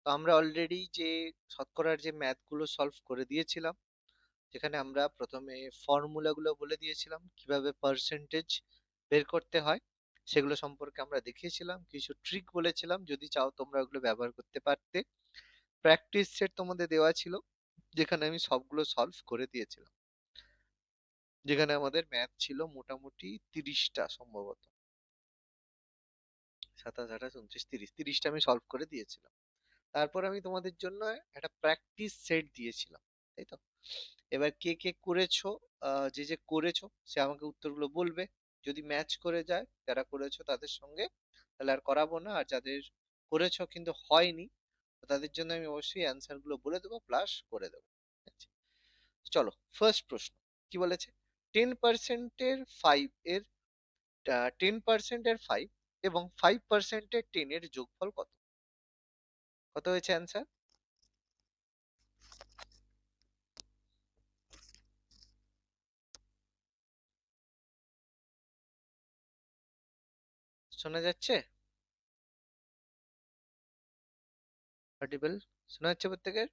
তো আমরা অলরেডি যে শতকরার যে ম্যাথ গুলো সলভ করে দিয়েছিলাম, যেখানে আমরা প্রথমে ফর্মুলা গুলো বলে দিয়েছিলাম কিভাবে পার্সেন্টেজ বের করতে হয়, সেগুলো সম্পর্কে আমরা দেখিয়েছিলাম, কিছু ট্রিক বলেছিলাম, যদি চাও তোমরা ওগুলো ব্যবহার করতে পারতে। প্র্যাকটিস সেট তোমাদের দেওয়া ছিল, যেখানে আমি সবগুলো সলভ করে দিয়েছিলাম, যেখানে আমাদের ম্যাথ ছিল মোটামুটি 30টা সম্ভবত, 27, 28, 29, 30, 30টা আমি সলভ করে দিয়েছিলাম। তারপর আমি তোমাদের জন্য একটা প্র্যাকটিস সেট দিয়েছিলাম, তাই তো? এবার কে কে করেছো, যে যে করেছো সে আমাকে উত্তরগুলো বলবে। যদি ম্যাচ করে যায় যারা করেছো তাদের সঙ্গে, তাহলে আর করাবো না, আর যাদের করেছো কিন্তু হয়নি তাদের জন্য আমি অবশ্যই অ্যান্সার গুলো বলে দেবো প্লাস করে দেবো। ঠিক আছে? চলো, ফার্স্ট প্রশ্ন কি বলেছে? 10% ফাইভ এর 10% 5 এবং 5% 10 এর যোগফল কত? কত হয়েছে অ্যান্সার? শোনা যাচ্ছে? অডিবল? শোনা যাচ্ছে প্রত্যেকের?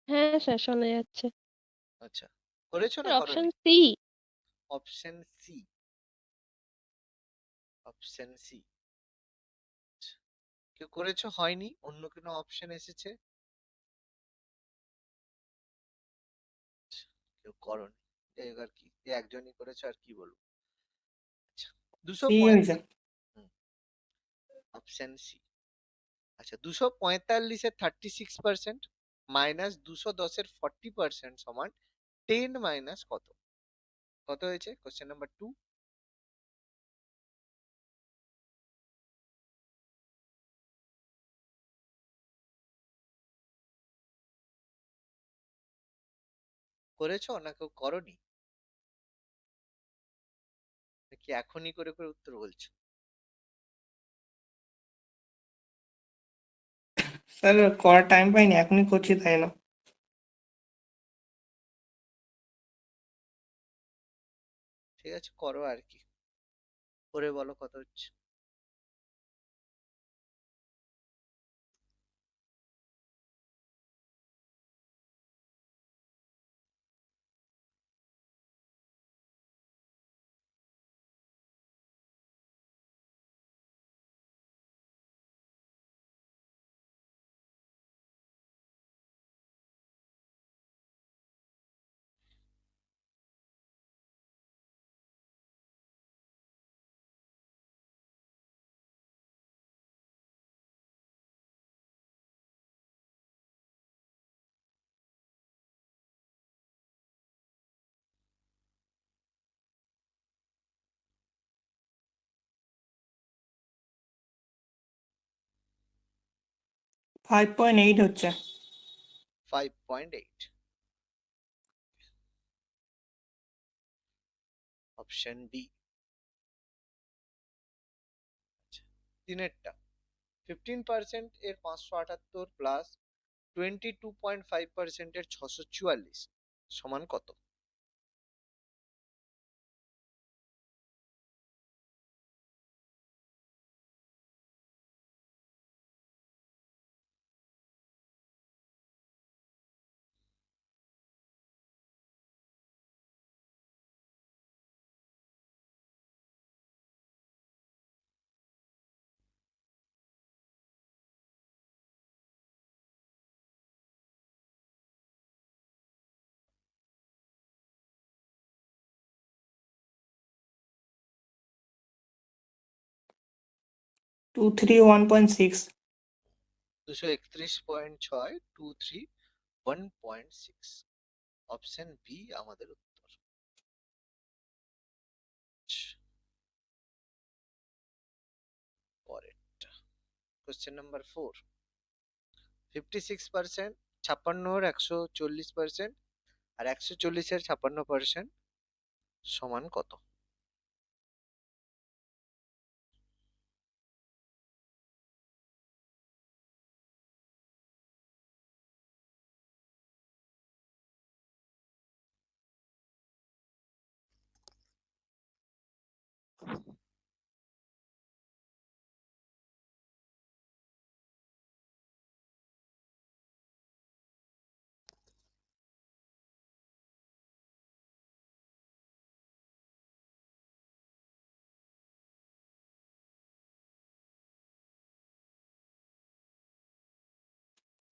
হ্যাঁ স্যার, শোনা যাচ্ছে। আচ্ছা, করেছো না অপশন করোনি? C. Option C. Option C. কেউ করেছো হয়নি, অন্য কোনো অপশন এসেছে? কেউ করোনি, যাই হোক আর কি, যে একজনই করেছো আর কি বলবো। আচ্ছা, দুশো সি হয়েছে। পঁয়তাল্লিশ অপশন সি। আচ্ছা, 245-এর 36% মাইনাস 210-এর 40% সমান 10 মাইনাস কত? কত হয়েছে? Question number 2। করেছো না কেউ করোনি? নাকি এখনই করে করে উত্তর বলছো? স্যার করার টাইম পাইনি, এখনই করছি তাই না। ঠিক আছে, করো আর কি, করে বলো কত হচ্ছে। 5.8 হচ্ছে। 5.8 অপশন বি। তিনেরটা 15% এর 578 প্লাস 22.5% এর 644 সমান কত? Two three 1.6। 231.6, 231.6, অপশন বি আমাদের উত্তর। পরেরটা, কোশ্চেন নাম্বার 4। 56%, 56-এর 140% আর 140-এর 56% সমান কত?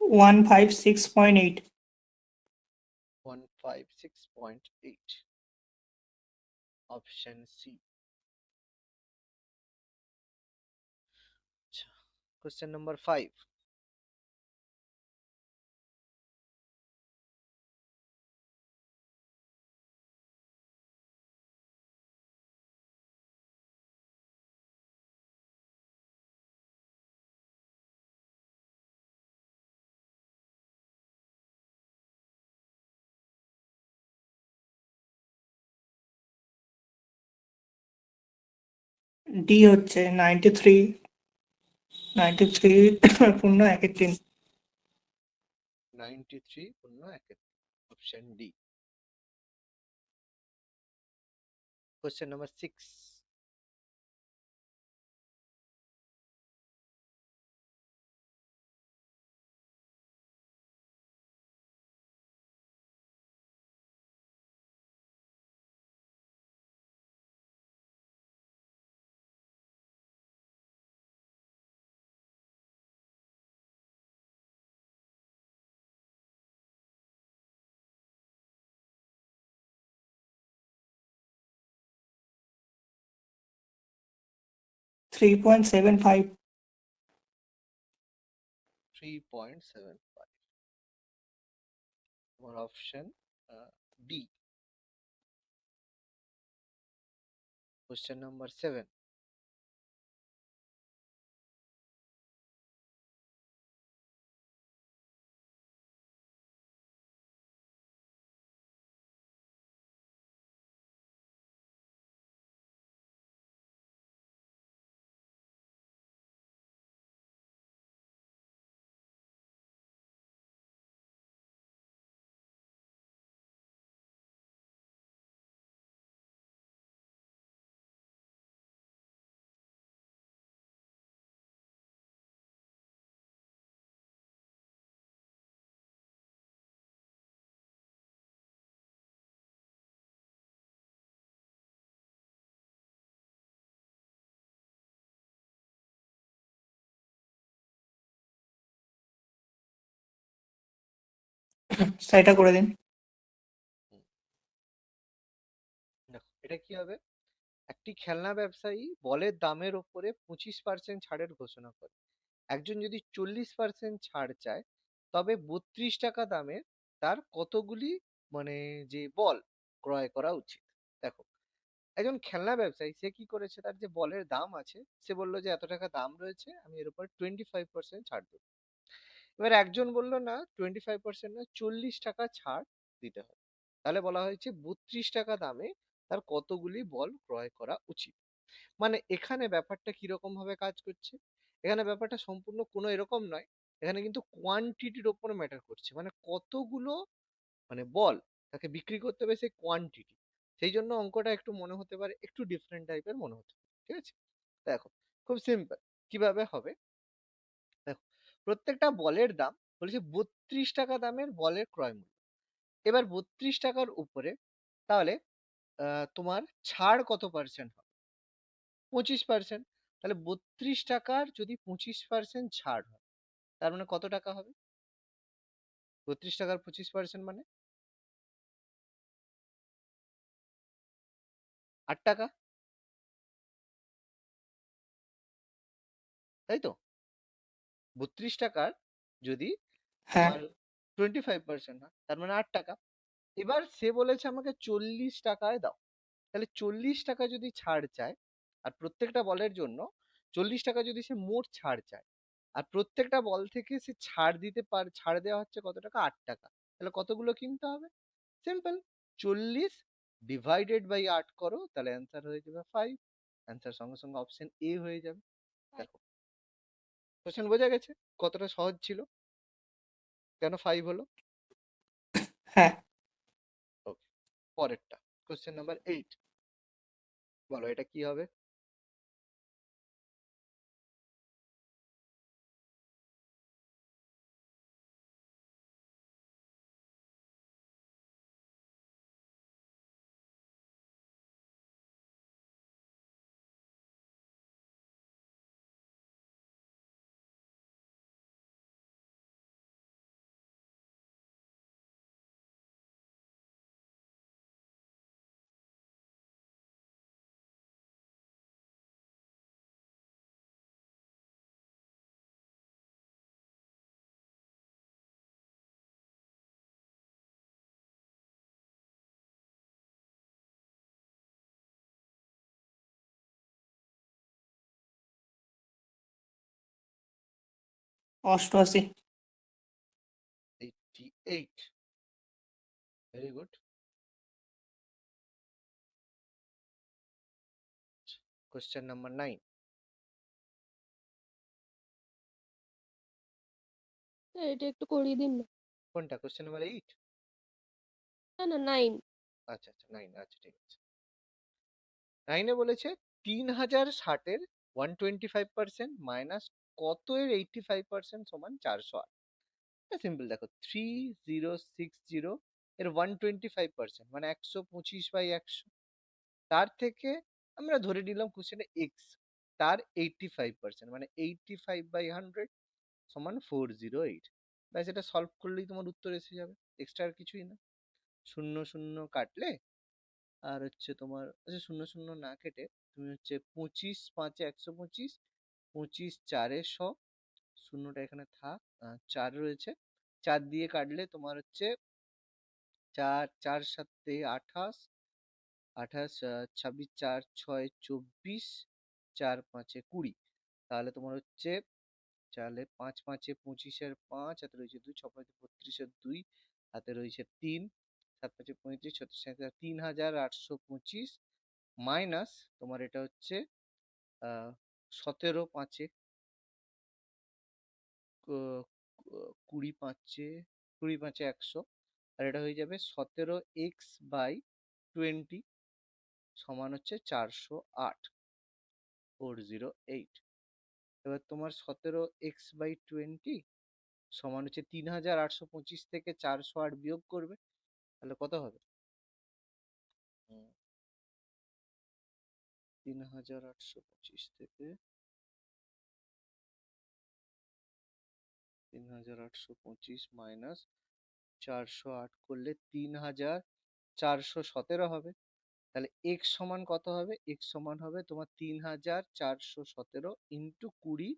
156.8. 156.8, অপশন সি। আচ্ছা, কোশ্চেন নাম্বার 5। ডি হচ্ছে 93.13। 93.13, অপশন ডি। Question number 6। 3.75. 3.75, আমার অপশন ডি। Question number 7। সেটা করে দিন। দেখো এটা কি হবে, একটি খেলনা ব্যবসায়ী বলের দামের ওপরে 25% ছাড়ের ঘোষণা করে। একজন যদি 40% ছাড় চায়, তবে 32 টাকা দামের তার কতগুলি মানে যে বল ক্রয় করা উচিত। দেখো, একজন খেলনা ব্যবসায়ী সে কি করেছে, তার যে বলের দাম আছে সে বললো যে এত টাকা দাম রয়েছে, আমি এর উপর 25% ছাড় দেবো। এবার একজন বললো না 25% না, 40 টাকা ছাড় দিতে হবে। তাহলে বলা হয়েছে 32 টাকা দামে তার কতগুলি বল ক্রয় করা উচিত। মানে এখানে ব্যাপারটা কিরকম ভাবে কাজ করছে, এখানে ব্যাপারটা সম্পূর্ণ কোনো এরকম নয়, এখানে কিন্তু কোয়ান্টিটির ওপর ম্যাটার করছে, মানে কতগুলো মানে বল তাকে বিক্রি করতে হবে সেই কোয়ান্টিটি। সেই জন্য অঙ্কটা একটু মনে হতে পারে একটু ডিফারেন্ট টাইপের মনে হতে পারে, ঠিক আছে। দেখো, খুব সিম্পল কিভাবে হবে। দেখো, প্রত্যেকটা বলের দাম বলেছে 32 টাকা দামের বলের ক্রয় মূল্য। এবার 32 টাকার উপরে তাহলে তোমার ছাড় কত পার্সেন্ট হবে? 25%। তাহলে 32 টাকার যদি 25% ছাড় হয়, তার মানে কত টাকা হবে? 32 টাকার 25% মানে 8 টাকা, তাই তো? 32 টাকার যদি হ্যাঁ, তোমার 25% হয়, তার মানে 8 টাকা। এবার সে বলেছে আমাকে 40 টাকায় দাও। তাহলে 40 টাকা যদি ছাড় চায়, আর প্রত্যেকটা বলের জন্য 40 টাকা যদি সে মোট ছাড় চায়, আর প্রত্যেকটা বল থেকে সে ছাড় দেওয়া হচ্ছে কত টাকা? 8 টাকা। তাহলে কতগুলো কিনতে হবে? সিম্পল, 40 / 8 করো, তাহলে অ্যান্সার হয়ে যাবে 5। অ্যান্সার সঙ্গে সঙ্গে অপশন এ হয়ে যাবে। দেখো, কোশ্চেন বোঝা গেছে কতটা সহজ ছিল, কেন 5 হলো? হ্যাঁ। ওকে, পরেরটা কোশ্চেন নাম্বার 8। বলো এটা কি হবে? 88 88. Very good. Question number 9. এটা একটু করিয়ে দিন না। কোনটা? Question number 8? না না 9। আচ্ছা আচ্ছা 9, আচ্ছা ঠিক আছে। 9 এ বলেছে 3060 এর 125% মাইনাস কত এর 85% সমান 408। এটা সিম্পল, দেখো 3060 এর 125% মানে 125/100, তার থেকে আমরা ধরে নিলাম কোশ্চেনে এক্স, তার 85% মানে 85/100 সমান 408। ব্যাস, এটা সলভ করলেই তোমার উত্তর এসে যাবে, এক্সট্রা আর কিছুই না। শূন্য শূন্য কাটলে আর হচ্ছে তোমার, আচ্ছা শূন্য শূন্য না কেটে তুমি হচ্ছে 25 5 এ 125, 25 4 এ 100, শূন্যটা এখানে থাক, 4 রয়েছে, 4 দিয়ে কাটলে তোমার হচ্ছে 4 4 7 28, 28 26 4 6 24, 4 5 20, তাহলে তোমার হচ্ছে, তাহলে 5 5 25 এর 5, হাতে রয়েছে 2, 6 5 32 এর 2, হাতে রয়েছে 3, 7 5 35, 36 3825 মাইনাস তোমার এটা হচ্ছে 17 5 20 5 20 5 100, আর এটা হয়ে যাবে 17x/20 সমান হচ্ছে 408, 408। এবার তোমার 17x/20 সমান হচ্ছে 3825 থেকে 408 বিয়োগ করবে, তাহলে কত হবে? 3825 থেকে 3825 মাইনাস 408 করলে 3417 হবে। তাহলে x সমান কত হবে? x সমান হবে তোমার 3417 ইন্টু 20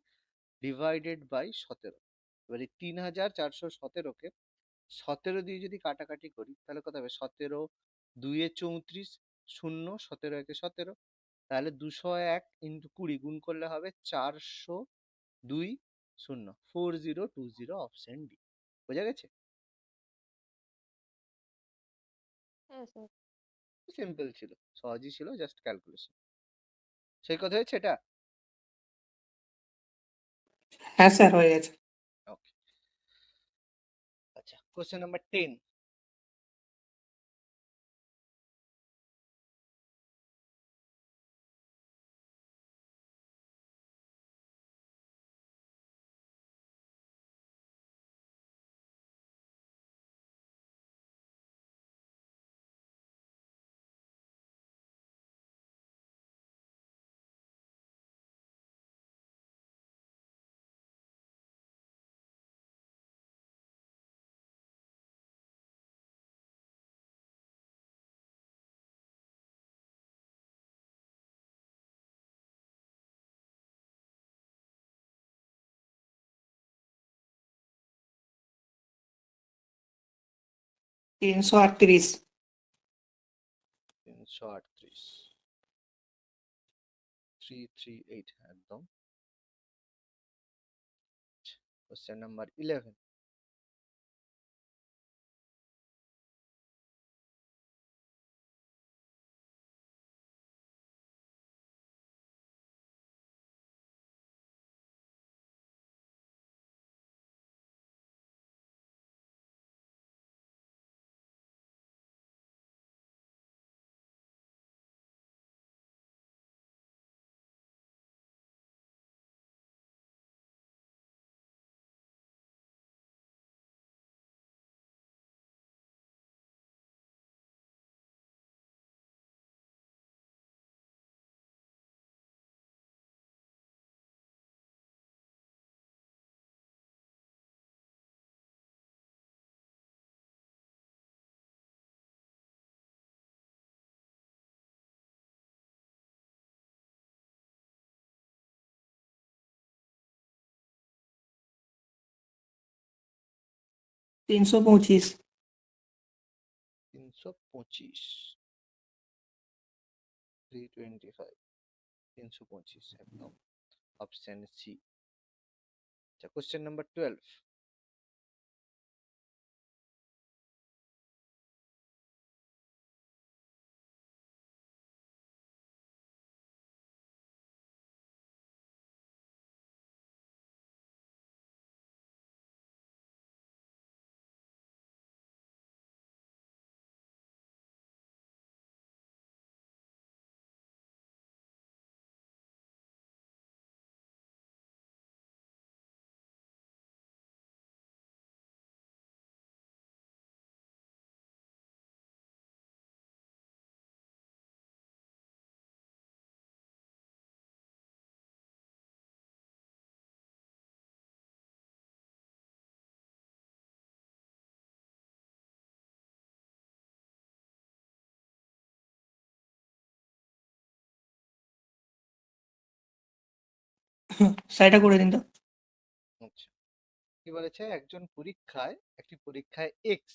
ডিভাইডেড বাই 17। এবার এই 3417কে 17 দিয়ে যদি কাটাকাটি করি তাহলে কত হবে? 17 2 এ 34, শূন্য, 17 একে 17, তাহলে 201 ইন্টু 20 গুণ করলে হবে 402 0, 4020, অপশন ডি। বোঝা গেছে? হ্যাঁ স্যার। সিম্পল ছিল, সহজই ছিল, জাস্ট ক্যালকুলেশন। সেই কথা হয়েছে এটা। হ্যাঁ স্যার হয়ে গেছে। ওকে, আচ্ছা কোশ্চেন নাম্বার 10। তিনশো আটত্রিশ 338, 338 একদম। Question number 11। তিনশো পঁচিশ 325, 325, 325 একদম, অপশন সি। আচ্ছা, কোশ্চেন নাম্বার 12। সাইডটা করে দিন তো। আচ্ছা, কি বলেছে, একটি পরীক্ষায় এক্স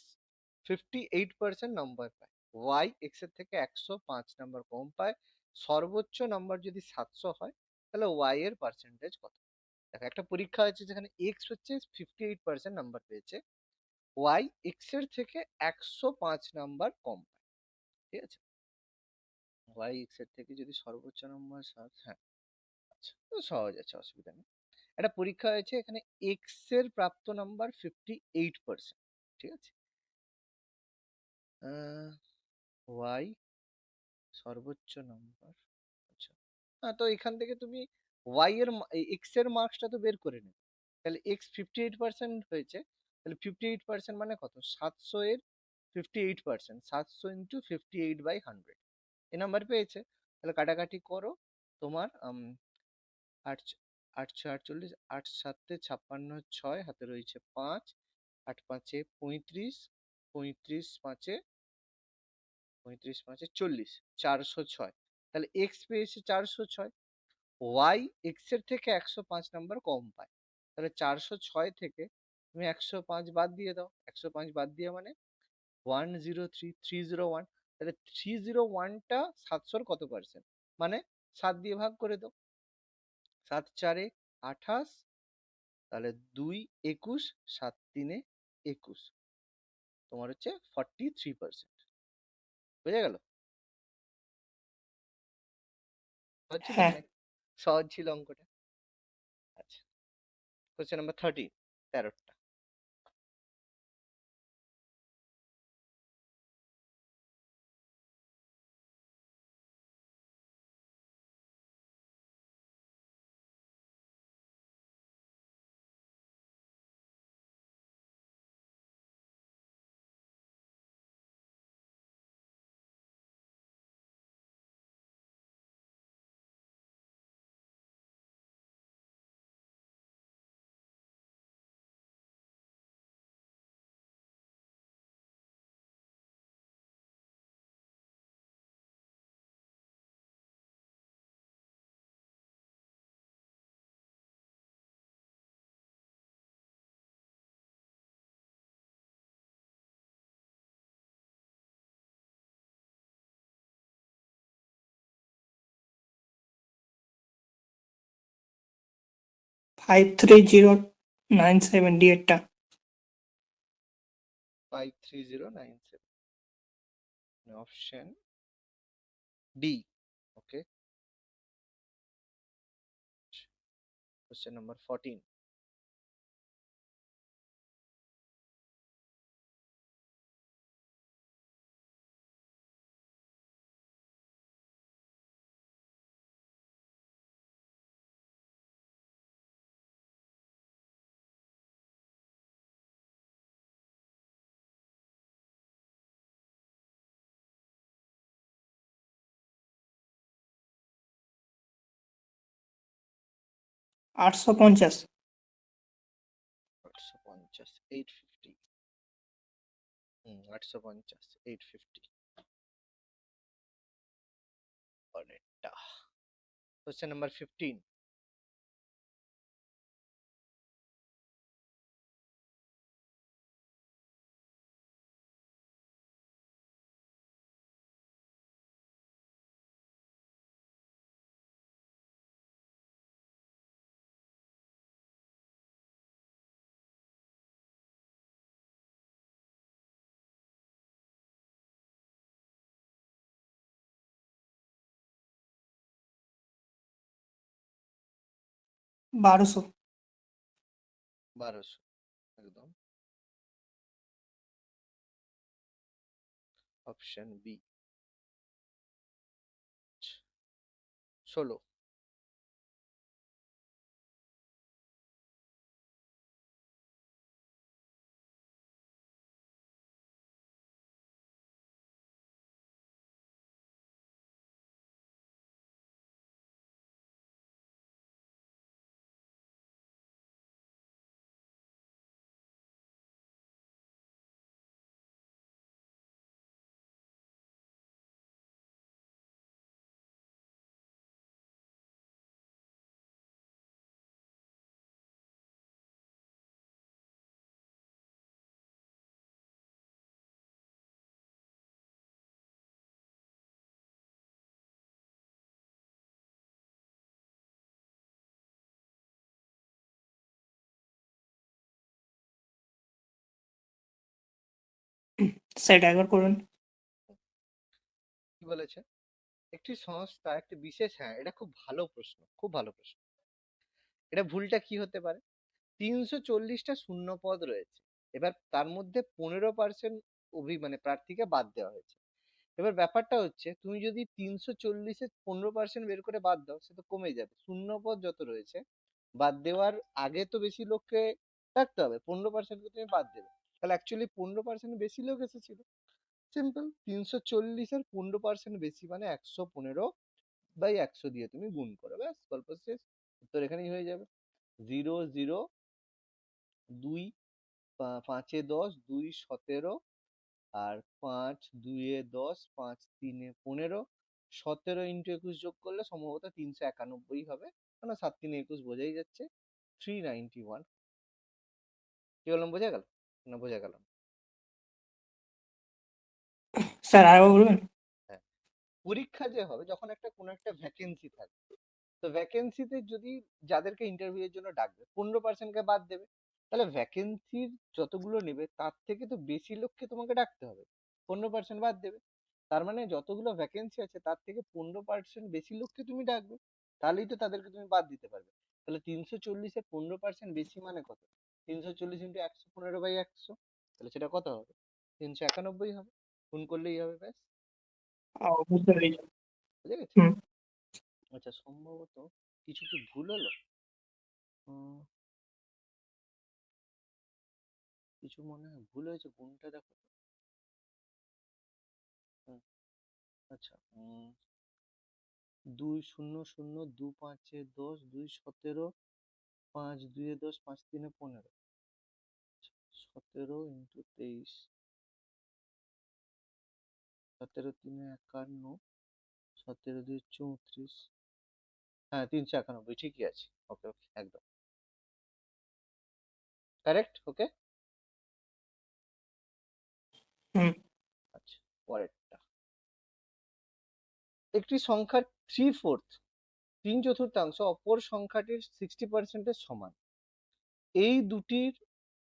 58% নাম্বার পায়, ওয়াই এক্স এর থেকে 105 নাম্বার কম পায়, সর্বোচ্চ নাম্বার যদি 700 হয়, তাহলে ওয়াই এর পার্সেন্টেজ কত? দেখো, একটা পরীক্ষা হয়েছে যেখানে এক্স হচ্ছে 58% নাম্বার পেয়েছে, ওয়াই এক্স এর থেকে 105 নাম্বার কম পায়। ঠিক আছে, ওয়াই এক্স এর থেকে যদি সর্বোচ্চ নাম্বার 7, হ্যাঁ, আচ্ছা, তো সহজ আছে, অসুবিধা নেই। একটা পরীক্ষা হয়েছে, এখানে এক্স এর প্রাপ্ত নাম্বার 58%। ঠিক আছে, ওয়াই সর্বোচ্চ নাম্বার। আচ্ছা, হ্যাঁ, তো এখান থেকে তুমি ওয়াই এর এক্স এর মার্কসটা তো বের করে নেবে। তাহলে এক্স 58% হয়েছে, তাহলে 58% মানে কত? 700 এর 58%, 700 ইন্টু 58/100, এই নাম্বার পেয়েছে। তাহলে কাটাকাটি করো, তোমার আট আট ছয় 48, 8 7 56, 6 হাতে রয়েছে 5, 8 5 35, 35 5 40, 406। তাহলে এক্স পেয়েছে 406, ওয়াই এক্স এর থেকে 105 নাম্বার কম পায়। তাহলে 406 থেকে তুমি 105 বাদ দিয়ে দাও, 105 বাদ দিয়ে মানে 103,301। তাহলে 301টা 700-র কত পার্সেন্ট? মানে 7 দিয়ে ভাগ করে দাও, 7 4 28, তাহলে 2 21, 7 3 21, তোমার হচ্ছে 43%। বুঝা গেল? সহজ ছিল হ্যাঁ। তো নাকি? সহজ ছিল অঙ্কটা। আচ্ছা, কোশ্চেন নাম্বার 13, 13টা। Five three zero nine seven ডিএটটা। 53097, option D. Okay, question number 14। আটশো পঞ্চাশ। 850, 850। 850, 850 পরেরটা। Question number 15। 1200। 1200 একদম। Option B 16। সেটা একবার করুন। কি বলেছে? একটি সংস্থা একটি বিশেষ, হ্যাঁ এটা খুব ভালো প্রশ্ন, খুব ভালো প্রশ্ন। এটা ভুলটা কি হতে পারে? 340টা শূন্য পদ রয়েছে, এবার তার মধ্যে 15% মানে প্রার্থীকে বাদ দেওয়া হয়েছে। এবার ব্যাপারটা হচ্ছে, তুমি যদি 340-এ 15% বের করে বাদ দাও, সে তো কমে যাবে। শূন্য পদ যত রয়েছে, বাদ দেওয়ার আগে তো বেশি লোককে রাখতে হবে, 15%কে তুমি বাদ দেবে, তাহলে অ্যাকচুয়ালি 15% বেশি লোক এসেছিল। সিম্পল, 340-এর 15% বেশি মানে 115/100 দিয়ে তুমি গুণ করো, ব্যাস গল্প শেষ। উত্তর এখানেই হয়ে যাবে। 0 0 2 5 10, 2 17, আর 5 2 10, 5 3 15, 17 ইন্টু 21 যোগ করলে সম্ভবত 391 হবে, মানে 7 3 21 বোঝাই যাচ্ছে, 391। কি বললাম, বোঝা গেল না? বোঝা গেল না? স্যার আরেকবার বলবেন? হ্যাঁ, পরীক্ষা যে হবে, যখন একটা কোনো একটা ভ্যাকেন্সি থাকবে, তো ভ্যাকেন্সিতে যদি যাদেরকে ইন্টারভিউ এর জন্য ডাকবে 15%কে বাদ দেবে, তাহলে ভ্যাকেন্সির যতগুলো নেবে তার থেকে তো বেশি লোককে তোমাকে ডাকতে হবে, 15% বাদ দেবে। তার মানে যতগুলো ভ্যাকেন্সি আছে তার থেকে 15% বেশি লোককে তুমি ডাকবে, তাহলেই তো তাদেরকে তুমি বাদ দিতে পারবে। তাহলে 340-এর 15% বেশি মানে কত? 340 ইন্টু 115/100, তাহলে সেটা কত হবে? 391 হবে। গুণ করলেই হবে, ব্যাস। বুঝতে পেরেছি। বুঝে গেছে? হুম। আচ্ছা, সম্ভবত কিছু কি ভুল হলো? উম, কিছু মনে হয় ভুল হয়েছে, কোনটা দেখো তো। হুম, আচ্ছা, 2 0 0 2 5 10, 2 17, 5 2 10, 5 3 15, 17 ইন্টু 23, 17 3 51, 17 2 34, হ্যাঁ 391, ঠিকই আছে। ওকে ওকে, একদম কারেক্ট। ওকে। হুম। আচ্ছা, পরেরটা। একটি সংখ্যার 3/4, 3/4 অপর সংখ্যাটির 60%-এর সমান। এই দুটির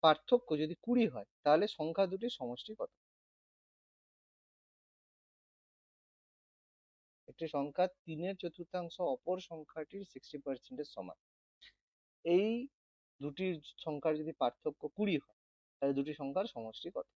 পার্থক্য যদি 20 হয়, তাহলে সংখ্যা দুটির সমষ্টি কত? একটি সংখ্যা 3/4 অপর সংখ্যাটির 60%-এর সমান। এই দুটির সংখ্যার যদি পার্থক্য 20 হয়, তাহলে দুটি সংখ্যার সমষ্টি কত?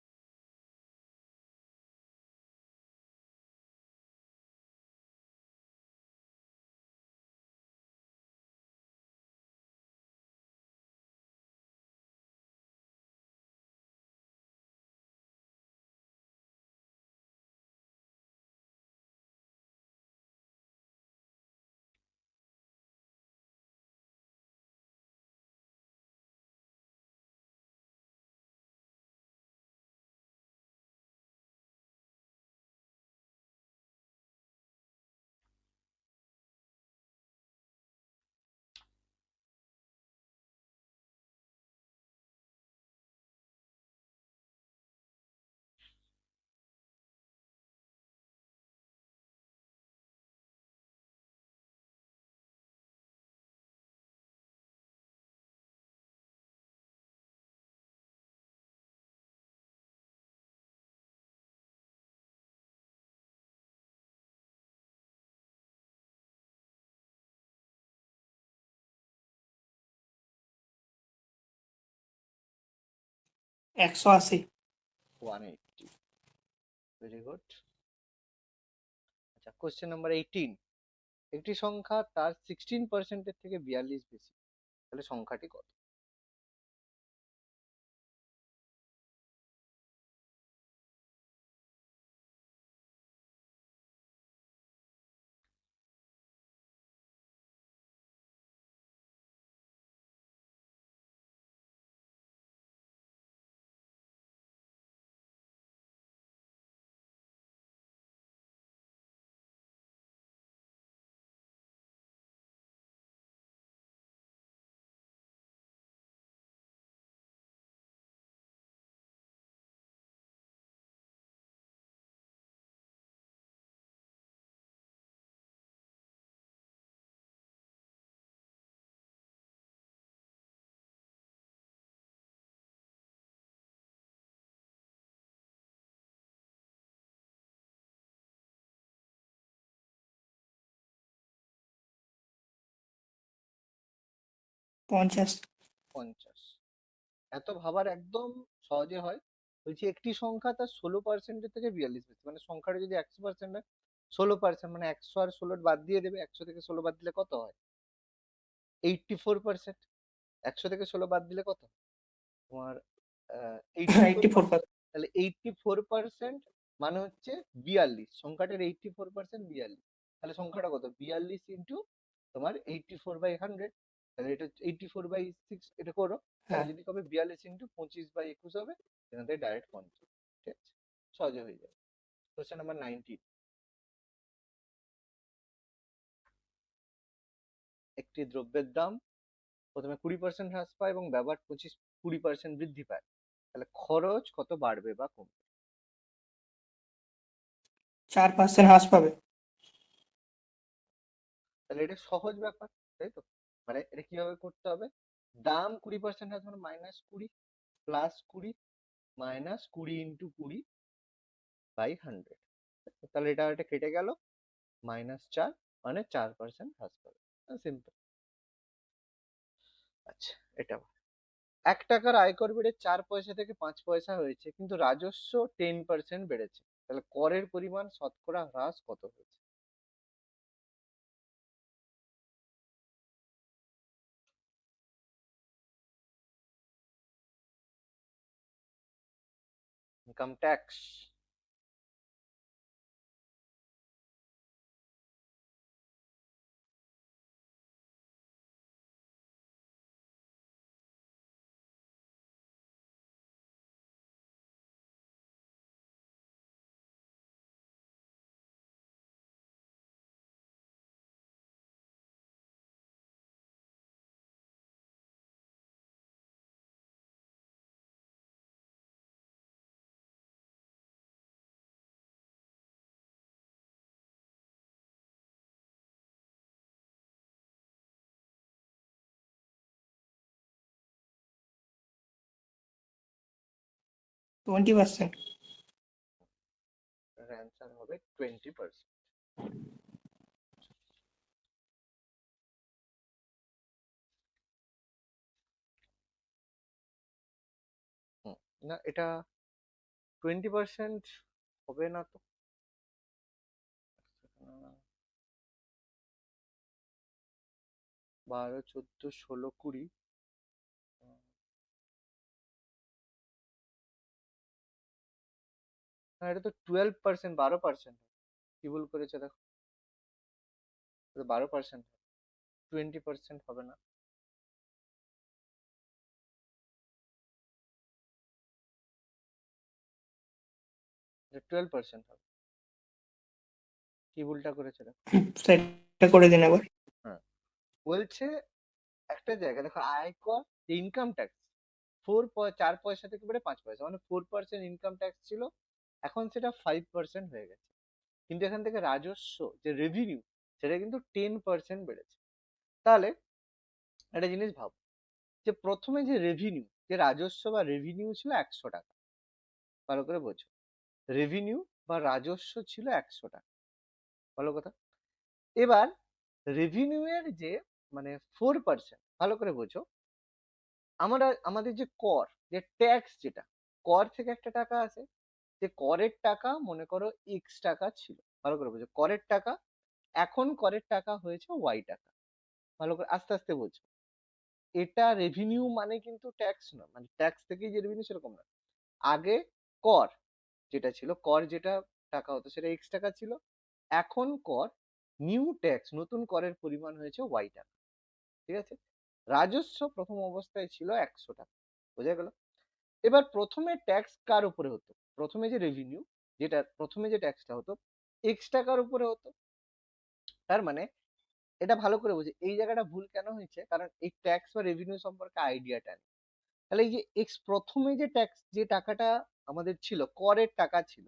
180। 180। Very good. আচ্ছা, কোশ্চেন নাম্বার 18। একটি সংখ্যা তার 16% থেকে 42 বেশি, তাহলে সংখ্যাটি কত? পঞ্চাশ। 50। এত ভাবার একদম সহজে হয়। বলছি একটি সংখ্যা তার 16% থেকে 42 বেশি, মানে সংখ্যাটা যদি 100% হয়, 16%, মানে 100 আর 16 বাদ দিয়ে দেবে। 100 থেকে 16 বাদ দিলে কত হয়? 84%। 100 থেকে 16 বাদ দিলে কত? তোমার 84%। 84%। তাহলে 84% মানে হচ্ছে 42। সংখ্যাটার 84% 42। তাহলে সংখ্যাটা কত? 42 ইন্টু তোমার 84/100। তাহলে এটা 84/6, এটা করো। তাহলে হ্যাঁ। যদি কবে 42 ইন্টু 25/21 হবে, এখান থেকে ডাইরেক্ট 50। ঠিক আছে, সহজে হয়ে যাবে। Question number 19। একটি দ্রব্যের দাম প্রথমে 20% হ্রাস পায় এবং ব্যবহার 20% বৃদ্ধি পায়, তাহলে খরচ কত বাড়বে বা কমবে? 4% হ্রাস পাবে। তাহলে এটা সহজ ব্যাপার, তাই তো? মানে এটা কিভাবে করতে হবে? দাম 20% হ্রাস মানে -20 প্লাস 20 মাইনাস 20 ইন্টু 20/100। তাহলে এটা কেটে গেল, -4, মানে 4% হ্রাস পাবে। সিম্পল। আচ্ছা, এটা 1 টাকার আয়কর বেড়ে 4 পয়সা থেকে 5 পয়সা হয়েছে, কিন্তু রাজস্ব 10% বেড়েছে, তাহলে করের পরিমাণ শতকরা হ্রাস কত হয়েছে? Income tax. $20%। অ্যান্সার হবে 20%। না, এটা 20% হবে না তো। 12, 14, 16, 20। না, এটা তো 12%, 12%। কি ভুল করেছে দেখো, 12%, 20% হবে না। এটা 12% হবে। কি ভুলটা করেছে দেখো। সেটা করে দিন এবার। হ্যাঁ, বলছে একটা জায়গা দেখো, আয়কর, ইনকাম ট্যাক্স 4 পয়সা থেকে বেড়ে 5 পয়সা, মানে 4% ইনকাম ট্যাক্স ছিল, এখন সেটা 5% হয়ে গেছে। কিন্তু এখান থেকে রাজস্ব যে রেভিনিউ, সেটা কিন্তু 10% বেড়েছে। তাহলে একটা জিনিস ভাবো, যে প্রথমে যে রেভিনিউ, যে রাজস্ব বা রেভিনিউ ছিল 100 টাকা। ভালো করে বোঝো, রেভিনিউ বা রাজস্ব ছিল 100 টাকা। ভালো কথা। এবার রেভিনিউ এর যে মানে 4%, ভালো করে বোঝো, আমাদের যে কর, যে ট্যাক্স, যেটা কর থেকে একটা টাকা আসে, যে করের টাকা মনে করো এক্স টাকা ছিল, ভালো করে বোঝো, করের টাকা, এখন করের টাকা হয়েছে ওয়াই টাকা। ভালো করে আস্তে আস্তে বোঝো, এটা রেভিনিউ মানে কিন্তু ট্যাক্স না, মানে ট্যাক্স থেকেই যে রেভিনিউ সেরকম না। আগে কর যেটা ছিল, কর যেটা টাকা হতো সেটা এক্স টাকা ছিল, এখন কর, নিউ ট্যাক্স, নতুন করের পরিমাণ হয়েছে ওয়াই টাকা। ঠিক আছে, রাজস্ব প্রথম অবস্থায় ছিল 100 টাকা, বোঝা গেল। এবার প্রথমে ট্যাক্স কার উপরে হতো, প্রথমে যে রেভিনিউ, যেটা প্রথমে যে ট্যাক্সটা হতো এক্স টাকার উপরে হতো। তার মানে এটা ভালো করে বুঝি, এই জায়গাটা ভুল কেন হয়েছে, কারণ এই ট্যাক্স বা রেভিনিউ সম্পর্কে আইডিয়াটা নেই। তাহলে এই যে এক্স প্রথমে যে ট্যাক্স, যে টাকাটা আমাদের ছিল, করের টাকা ছিল,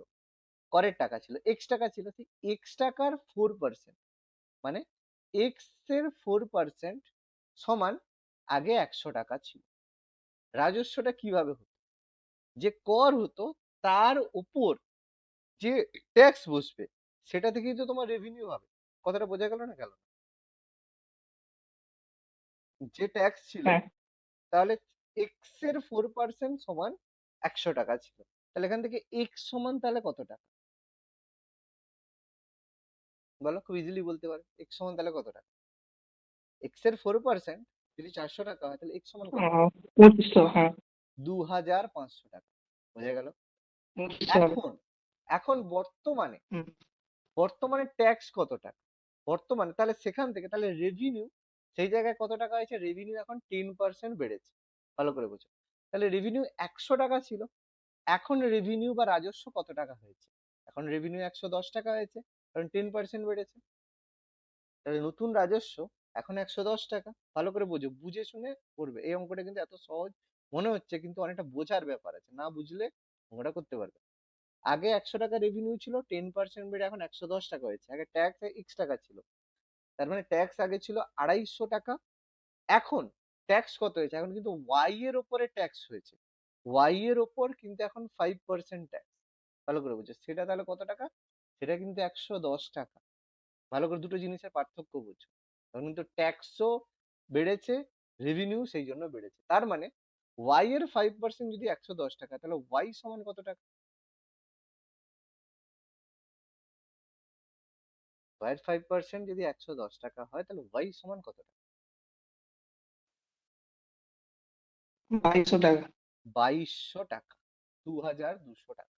করের টাকা ছিল এক্স টাকা ছিল, সেই এক্স টাকার 4%, মানে এক্স এর 4% সমান আগে 100 টাকা ছিল। রাজস্বটা কিভাবে হতো, যে কর হতো তার উপর যে ট্যাক্স বসবে সেটা থেকেই তো তোমার রেভিনিউ হবে। কথাটা বোঝা গেল না গেল না? যে ট্যাক্স ছিল, হ্যাঁ তাহলে এক্স এর 4% সমান 100 টাকা ছিল, তাহলে এখান থেকে এক্স সমান তাহলে কত টাকা, বলো, খুব ইজিলি বলতে পারো, এক্স সমান তাহলে কত টাকা। এক্স এর 4% যদি 400 টাকা হয়, তাহলে এক্স সমান কত, 2500, হ্যাঁ 2500 টাকা। বোঝা গেল। 2500 হবে। এখন, এখন বর্তমানে, হুম, বর্তমানে ট্যাক্স কত টাকা, বর্তমানে, তাহলে সেখান থেকে তাহলে রেভিনিউ সেই জায়গায় কত টাকা হয়েছে, রেভিনিউ এখন 10% বেড়েছে। ভালো করে বোঝো, তাহলে রেভিনিউ 100 টাকা ছিল, এখন রেভিনিউ বা রাজস্ব কত টাকা হয়েছে, এখন রেভিনিউ 110 টাকা হয়েছে, কারণ 10% বেড়েছে। তাহলে নতুন রাজস্ব এখন 110 টাকা। ভালো করে বোঝো, বুঝে শুনে করবে, এই অঙ্কটা কিন্তু এত সহজ মনে হচ্ছে, কিন্তু অনেকটা বোঝার ব্যাপার আছে, না বুঝলে অঙ্কটা করতে পারবে। আগে 100 টাকা রেভিনিউ ছিল, 10% বেড়ে এখন 110 টাকা হয়েছে। আগে ট্যাক্স এক্স টাকা ছিল, তার মানে ট্যাক্স আগে ছিল 250 টাকা, এখন ট্যাক্স কত হয়েছে, এখন কিন্তু ওয়াই এর ওপরে ট্যাক্স হয়েছে, ওয়াই এর ওপর কিন্তু এখন 5% ট্যাক্স। ভালো করে বুঝো, সেটা তাহলে কত টাকা, সেটা কিন্তু 110 টাকা। ভালো করে দুটো জিনিসের পার্থক্য বুঝো, এখন কিন্তু ট্যাক্সও বেড়েছে, রেভিনিউ সেই জন্য বেড়েছে। তার মানে ওয়াই এর 5% যদি 110 টাকা, তাহলে ওয়াই সমান কত টাকা, ওয়াই এর 5% যদি 110 টাকা হয়, তাহলে ওয়াই সমান কত টাকা, 2200 টাকা। 2200 টাকা, 2200 টাকা।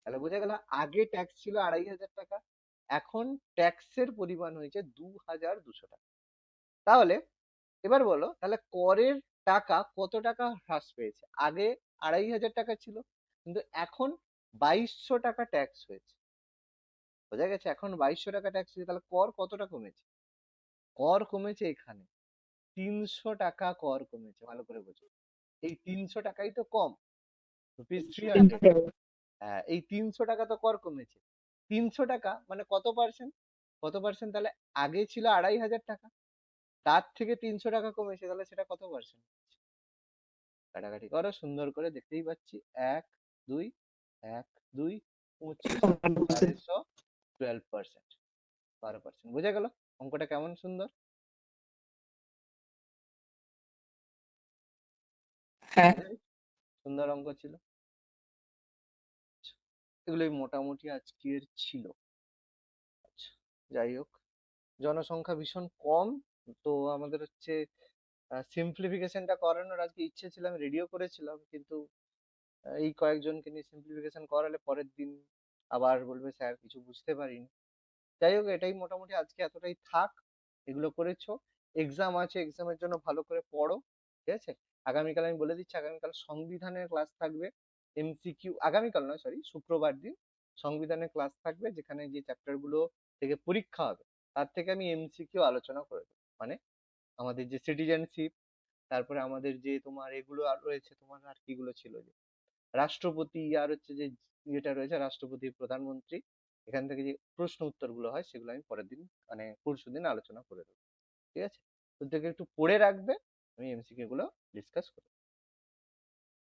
তাহলে বোঝা গেল, আগে ট্যাক্স ছিল 2500 টাকা, এখন ট্যাক্সের পরিমাণ হয়েছে 2200 টাকা। তাহলে এবার বলো, তাহলে করের টাকা কত টাকা হ্রাস পেয়েছে, আগে 2500 টাকা ছিল, কিন্তু এখন 2200 টাকা ট্যাক্স হয়েছে। বোঝা গেছে, এখন 2200 টাকা ট্যাক্স হয়েছে, তাহলে কর কতটা কমেছে, কর কমেছে এখানে 300 টাকা কর কমেছে। ভালো করে বোঝো, এই 300 টাকাই তো কম, রুপিস 300। 300 টাকা। হ্যাঁ, এই 300 টাকা তো কর কমেছে। 300 টাকা মানে কত পার্সেন্ট, কত পার্সেন্ট, তাহলে আগে ছিল 2500 টাকা, তার থেকে 300 টাকা কমেছে, তাহলে সেটা কত পার্সেন্ট, কাটাকাটি করো সুন্দর করে, দেখতেই পাচ্ছি, 1 2, 1 2, 25, 1/2, 12%, 12%। বোঝা গেল অঙ্কটা কেমন সুন্দর, হ্যাঁ বোঝা গেছে? সুন্দর অঙ্ক ছিল। এগুলোই মোটামুটি আজকের ছিল। আচ্ছা, যাই হোক, জনসংখ্যা ভীষণ কম, তো আমাদের হচ্ছে সিম্পলিফিকেশনটা করানোর আজকে ইচ্ছে ছিল, আমি রেডিও করেছিলাম, কিন্তু এই কয়েকজনকে নিয়ে সিম্পলিফিকেশন করালে পরের দিন আবার বলবে স্যার কিছু বুঝতে পারিনি। যাই হোক, এটাই মোটামুটি আজকে এতটাই থাক, এগুলো করেছো, এক্সাম আছে, এক্সামের জন্য ভালো করে পড়ো। ঠিক আছে, আগামীকাল আমি বলে দিচ্ছি, আগামীকাল সংবিধানের ক্লাস থাকবে, এমসিকিউ, আগামীকাল নয় সরি, শুক্রবার দিন সংবিধানের ক্লাস থাকবে, যেখানে যে চ্যাপ্টার গুলো থেকে পরীক্ষা হবে তার থেকে আমি এমসিকিউ আলোচনা করে দেবো। মানে আমাদের যে সিটিজেনশিপ, তারপরে আমাদের যে তোমার এগুলো আর রয়েছে, তোমার আর কিগুলো ছিল, যে রাষ্ট্রপতি, আর হচ্ছে যে যেটা রয়েছে রাষ্ট্রপতি প্রধানমন্ত্রী, এখান থেকে যে প্রশ্ন উত্তর গুলো হয় সেগুলো আমি পরের দিন, মানে পরশু দিন আলোচনা করে দেবো। ঠিক আছে, তো থেকে একটু পড়ে রাখবে, আমি এমসিকিউ গুলো ডিসকাস করবো।